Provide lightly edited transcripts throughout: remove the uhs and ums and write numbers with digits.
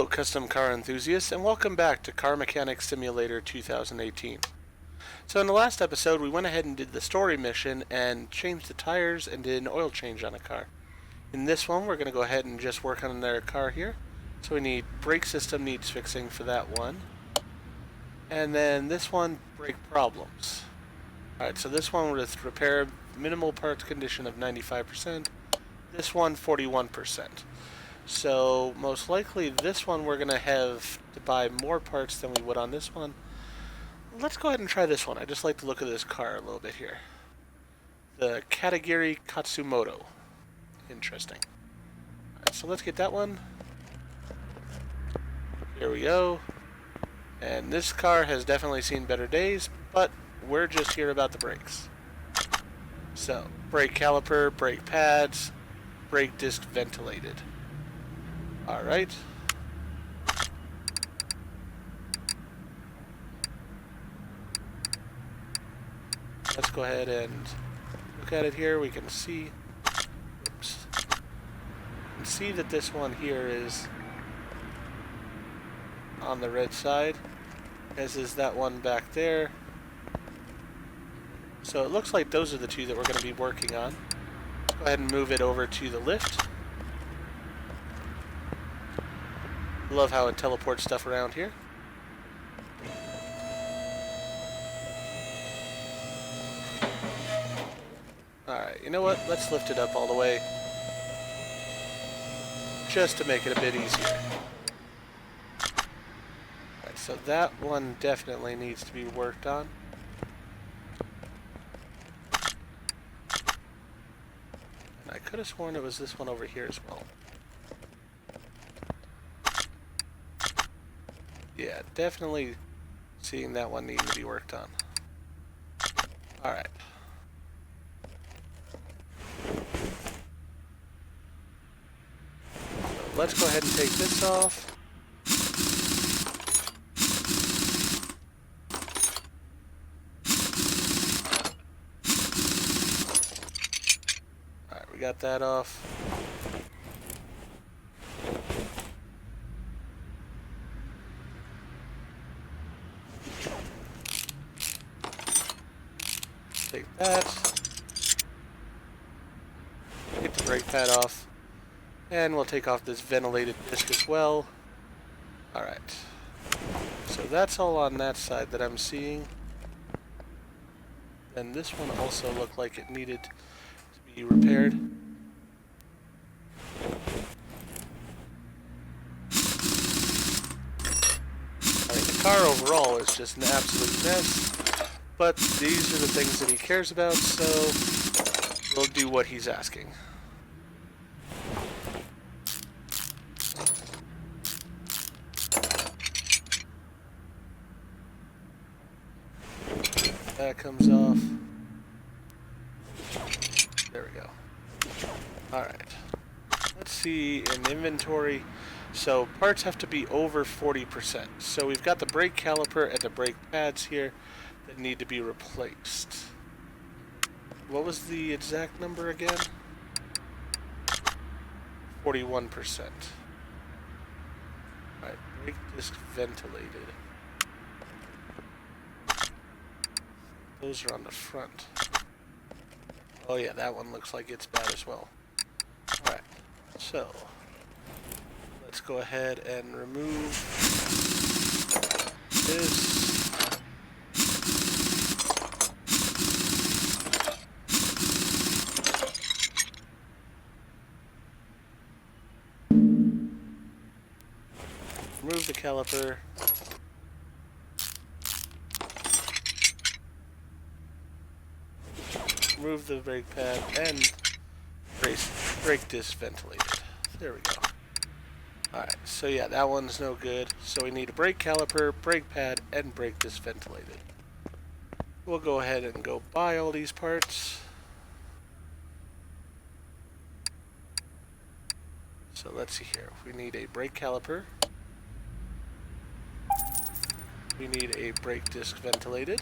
custom car enthusiasts, and welcome back to Car Mechanic Simulator 2018. So in the last episode, we went ahead and did the story mission and changed the tires and did an oil change on a car. In this one, we're going to go ahead and just work on their car here. So we need brake system needs fixing for that one. And then this one, brake problems. Alright, so this one with repair minimal parts condition of 95%. This one, 41%. So most likely this one we're going to have to buy more parts than we would on this one. Let's go ahead and try this one. I just like to look at this car a little bit here. The Katagiri Katsumoto. Interesting. Alright, so let's get that one. Here we go. And this car has definitely seen better days, but we're just here about the brakes. So, brake caliper, brake pads, brake disc ventilated. Alright. Let's go ahead and look at it here. We can see, oops, we can see that this one here is on the red side, as is that one back there. So it looks like those are the two that we're going to be working on. Let's go ahead and move it over to the lift. Love how it teleports stuff around here. Alright, you know what? Let's lift it up all the way. Just to make it a bit easier. Alright, so that one definitely needs to be worked on. And I could have sworn it was this one over here as well. Yeah, definitely seeing that one needing to be worked on. Alright. So let's go ahead and take this off. Alright, we got that off. Take that. Get the brake pad off. And we'll take off this ventilated disc as well. Alright. So that's all on that side that I'm seeing. And this one also looked like it needed to be repaired. I mean, the car overall is just an absolute mess. But these are the things that he cares about, so we'll do what he's asking. That comes off. There we go. Alright. Let's see in inventory. So parts have to be over 40%. So we've got the brake caliper and the brake pads here that need to be replaced. What was the exact number again? 41%. Alright, brake disc ventilated. Those are on the front. Oh yeah, that one looks like it's bad as well. Alright, so let's go ahead and remove this. Remove the caliper. Remove the brake pad and brake disc ventilated. There we go. Alright, so yeah, that one's no good. So we need a brake caliper, brake pad, and brake disc ventilated. We'll go ahead and go buy all these parts. So let's see here. We need a brake caliper. We need a brake disc ventilated.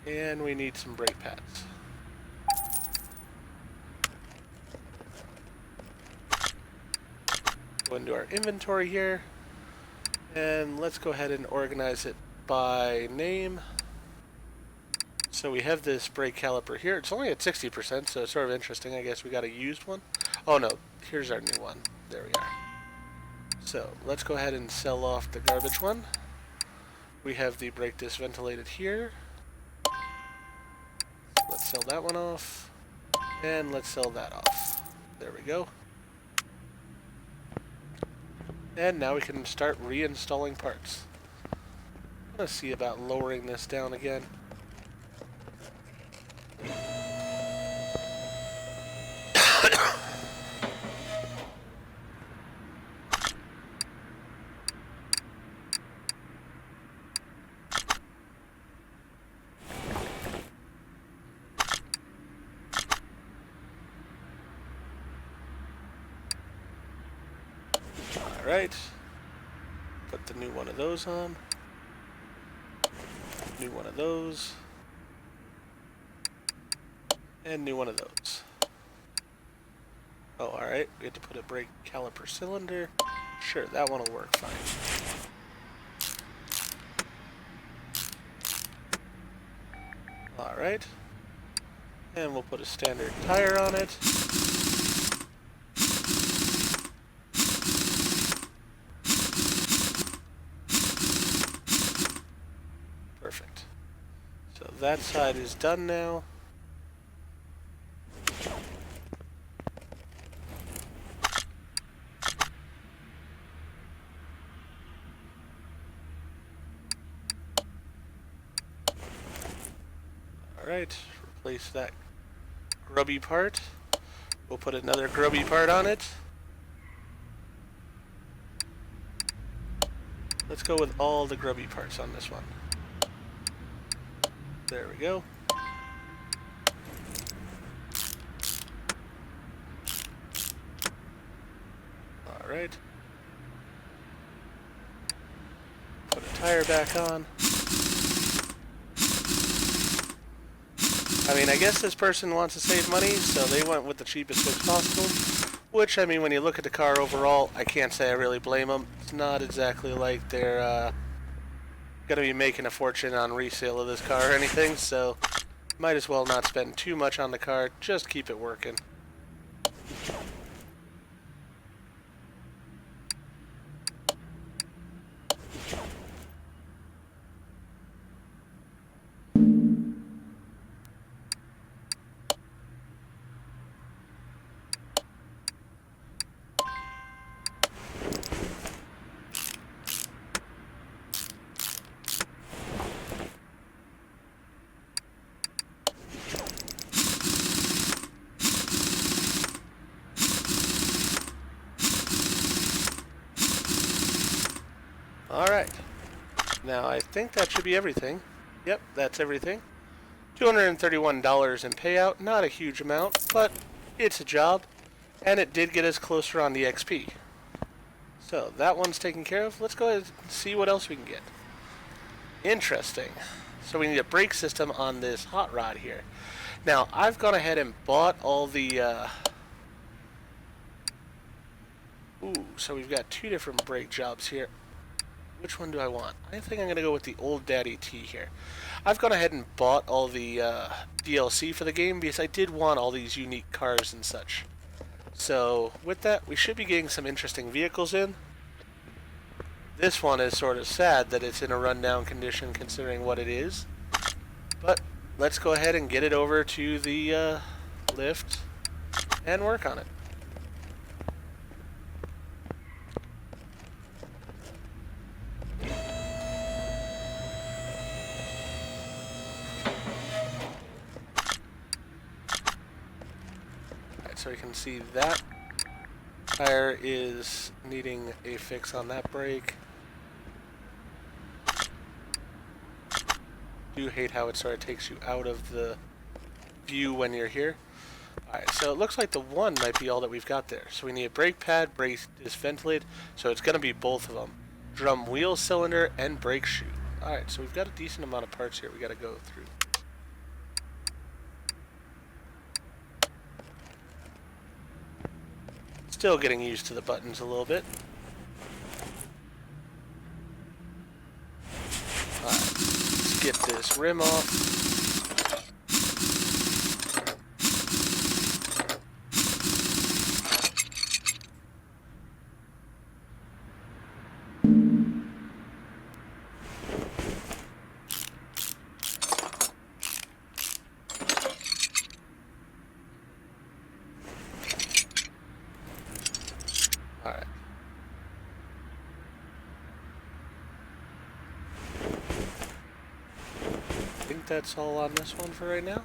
And we need some brake pads. Go into our inventory here, and let's go ahead and organize it by name. So we have this brake caliper here. It's only at 60%, so it's sort of interesting. I guess we got a used one. Oh no, here's our new one. There we are. So let's go ahead and sell off the garbage one. We have the brake disc ventilated here. Let's sell that one off. And let's sell that off. There we go. And now we can start reinstalling parts. I'm going to see about lowering this down again. Alright. Put the new one of those on. New one of those. And new one of those. Oh, alright. We have to put a brake caliper cylinder. Sure, that one will work fine. Alright. And we'll put a standard tire on it. Perfect. So that side is done now. Alright, replace that grubby part. We'll put another grubby part on it. Let's go with all the grubby parts on this one. There we go. Alright. Put a tire back on. I mean, I guess this person wants to save money, so they went with the cheapest fix possible. Which, I mean, when you look at the car overall, I can't say I really blame them. It's not exactly like they're going to be making a fortune on resale of this car or anything, so might as well not spend too much on the car, just keep it working. Alright, now I think that should be everything. Yep, that's everything. $231 in payout, not a huge amount, but it's a job, and it did get us closer on the XP. So that one's taken care of. Let's go ahead and see what else we can get. Interesting. So we need a brake system on this hot rod here. Now, I've gone ahead and bought all the... so we've got two different brake jobs here. Which one do I want? I think I'm going to go with the Old Daddy T here. I've gone ahead and bought all the DLC for the game because I did want all these unique cars and such. So with that, we should be getting some interesting vehicles in. This one is sort of sad that it's in a rundown condition considering what it is. But let's go ahead and get it over to the lift and work on it. So you can see that tire is needing a fix on that brake. Do hate how it sort of takes you out of the view when you're here. Alright, so it looks like the one might be all that we've got there. So we need a brake pad, brake disc ventilated, so it's going to be both of them. Drum wheel cylinder and brake shoe. Alright, so we've got a decent amount of parts here we got to go through. Still getting used to the buttons a little bit. Alright, let's get this rim off. Alright. I think that's all on this one for right now.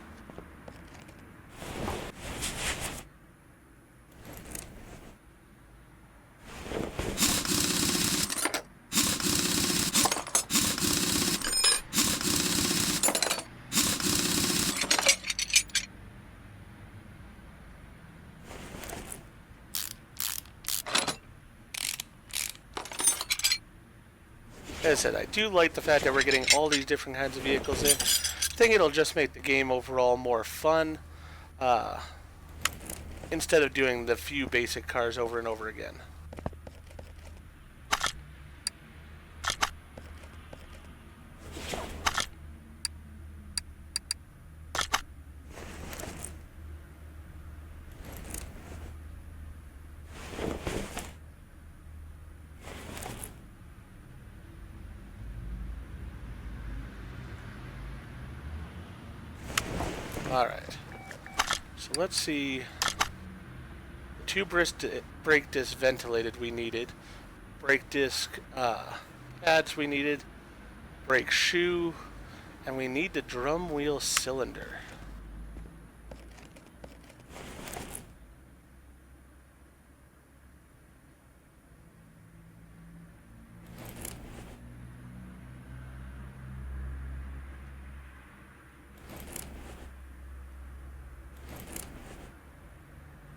As I said, I do like the fact that we're getting all these different kinds of vehicles in. I think it'll just make the game overall more fun, instead of doing the few basic cars over and over again. Alright, so let's see, the two brake disc ventilated we needed, brake disc pads we needed, brake shoe, and we need the drum wheel cylinder.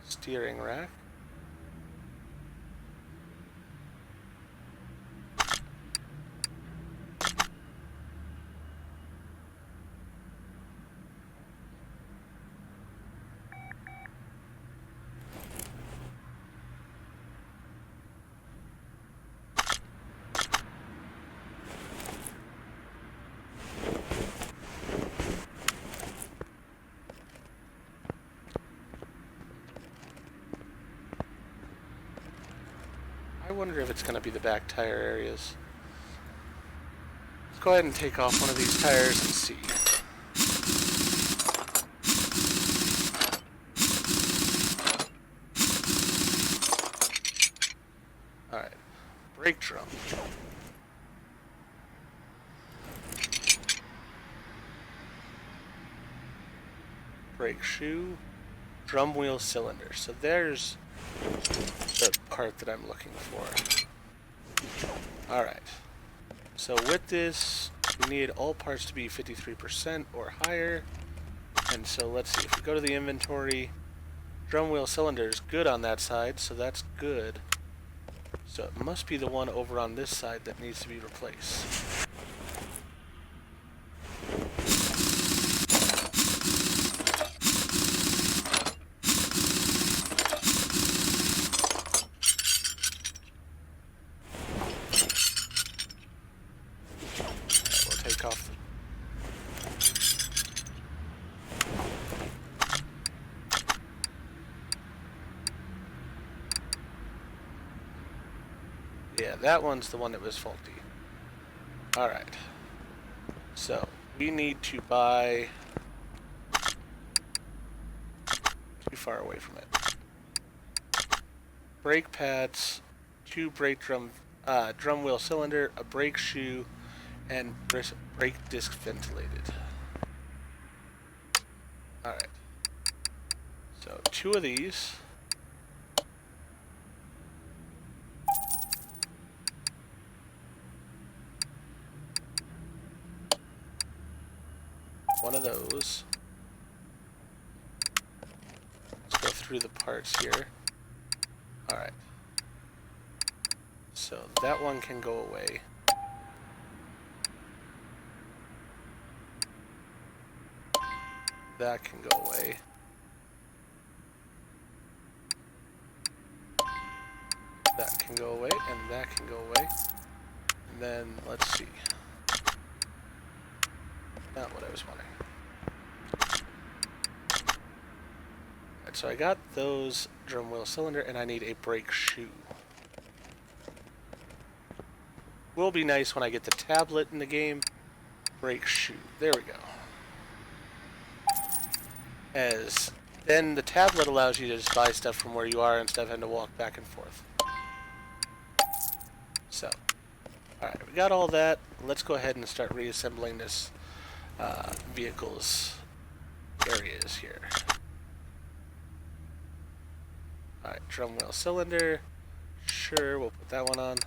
Steering rack. I wonder if it's going to be the back tire areas. Let's go ahead and take off one of these tires and see. Alright, brake drum. Brake shoe, drum wheel cylinder. So there's the part that I'm looking for. Alright, so with this we need all parts to be 53% or higher, and so let's see, if we go to the inventory, drum wheel cylinder is good on that side, so that's good. So it must be the one over on this side that needs to be replaced. Take off yeah, that one's the one that was faulty. Alright, so we need to buy too far away from it. Brake pads, 2 brake drum wheel cylinder, a brake shoe, and brake disc ventilated. Alright. So 2 of these. One of those. Let's go through the parts here. Alright. So that one can go away. That can go away. That can go away, and that can go away. And then, let's see. Not what I was wanting. Alright, so I got those drum wheel cylinder, and I need a brake shoe. Will be nice when I get the tablet in the game. Brake shoe. There we go. As then the tablet allows you to just buy stuff from where you are instead of having to walk back and forth. So, alright, we got all that. Let's go ahead and start reassembling this vehicle's areas here. Alright, drum wheel cylinder. Sure, we'll put that one on.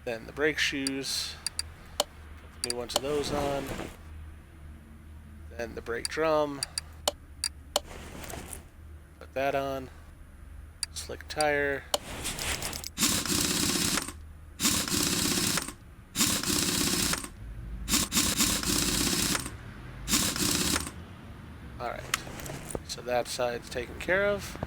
Then the brake shoes. Put new ones of those on. Then the brake drum. Put that on. Slick tire. Alright, so that side's taken care of.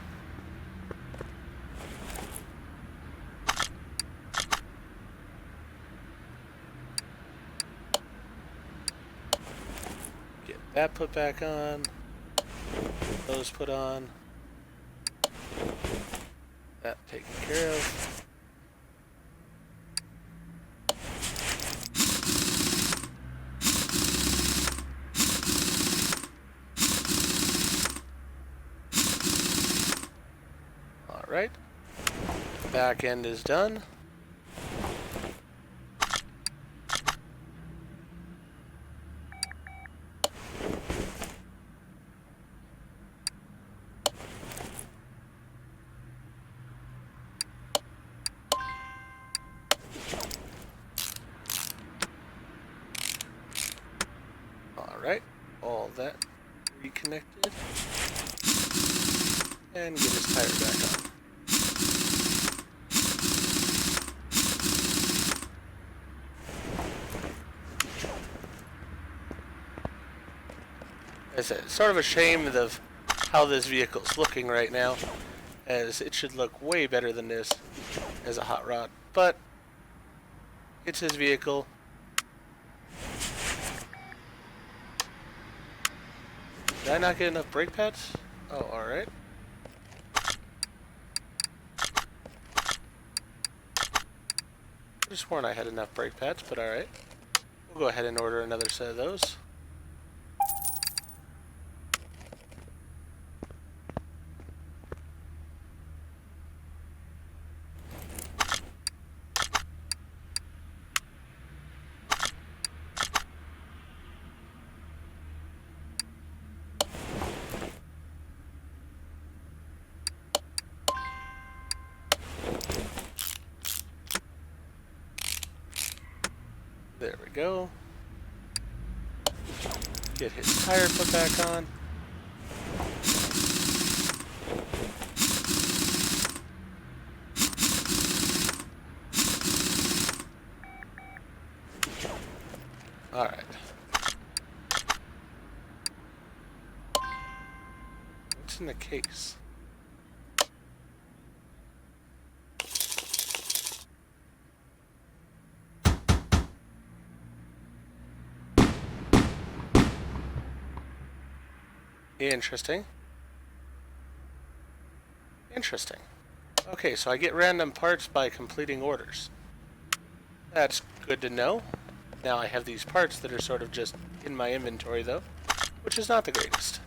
Get that put back on. Those put on. That taken care of. Alright. Back end is done. Alright, all that reconnected. And get his tire back on. As I said, it's sort of a shame of how this vehicle's looking right now, as it should look way better than this as a hot rod, but it's his vehicle. Did I not get enough brake pads? Oh, alright. I just sworn I had enough brake pads, but alright. We'll go ahead and order another set of those. There we go. Get his tire put back on. Alright. What's in the case? Interesting. Interesting. Okay, so I get random parts by completing orders. That's good to know. Now I have these parts that are sort of just in my inventory though, which is not the greatest.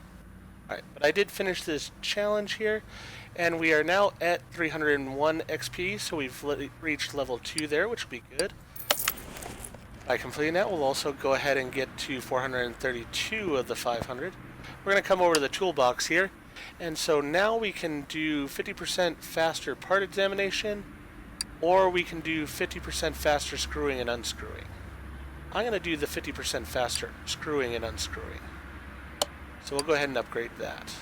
Alright, but I did finish this challenge here, and we are now at 301 XP, so we've reached level 2 there, which will be good. By completing that, we'll also go ahead and get to 432 of the 500. We're going to come over to the toolbox here, and so now we can do 50% faster part examination, or we can do 50% faster screwing and unscrewing. I'm going to do the 50% faster screwing and unscrewing. So we'll go ahead and upgrade that.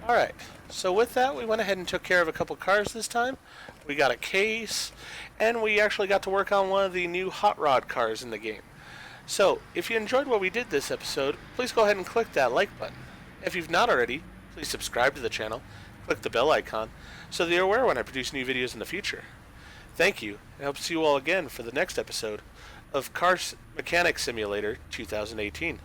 Alright, so with that, we went ahead and took care of a couple cars this time. We got a case, and we actually got to work on one of the new hot rod cars in the game. So, if you enjoyed what we did this episode, please go ahead and click that like button. If you've not already, please subscribe to the channel, click the bell icon so that you're aware when I produce new videos in the future. Thank you, and I hope to see you all again for the next episode of Car Mechanic Simulator 2018.